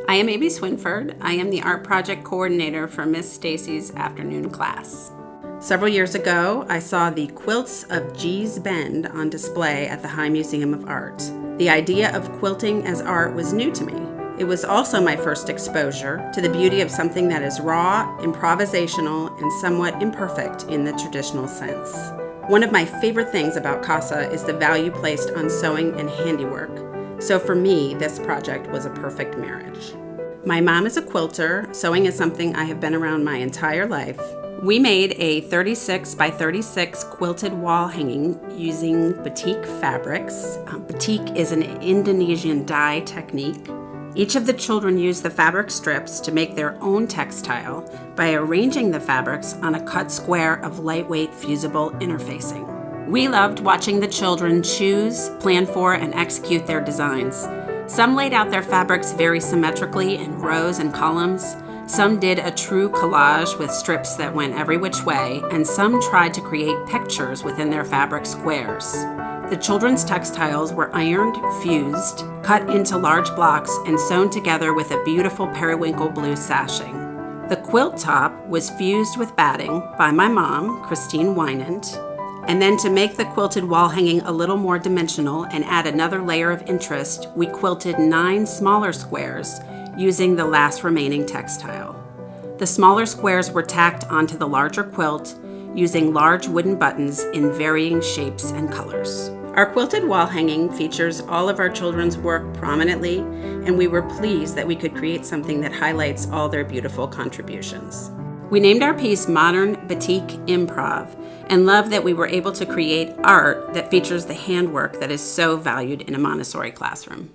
I am Amy Swinford. I am the art project coordinator for Miss Stacy's afternoon class. Several years ago, I saw the Quilts of G's Bend on display at the High Museum of Art. The idea of quilting as art was new to me. It was also my first exposure to the beauty of something that is raw, improvisational, and somewhat imperfect in the traditional sense. One of my favorite things about Casa is the value placed on sewing and handiwork. So for me, this project was a perfect marriage. My mom is a quilter. Sewing is something I have been around my entire life. We made a 36 by 36 quilted wall hanging using Batik fabrics. Batik is an Indonesian dye technique. Each of the children used the fabric strips to make their own textile by arranging the fabrics on a cut square of lightweight fusible interfacing. We loved watching the children choose, plan for, and execute their designs. Some laid out their fabrics very symmetrically in rows and columns. Some did a true collage with strips that went every which way, and some tried to create pictures within their fabric squares. The children's textiles were ironed, fused, cut into large blocks, and sewn together with a beautiful periwinkle blue sashing. The quilt top was fused with batting by my mom, Christine Wynant. And then to make the quilted wall hanging a little more dimensional and add another layer of interest, we quilted 9 smaller squares using the last remaining textile. The smaller squares were tacked onto the larger quilt using large wooden buttons in varying shapes and colors. Our quilted wall hanging features all of our children's work prominently, and we were pleased that we could create something that highlights all their beautiful contributions. We named our piece Modern Batik Improv, and love that we were able to create art that features the handwork that is so valued in a Montessori classroom.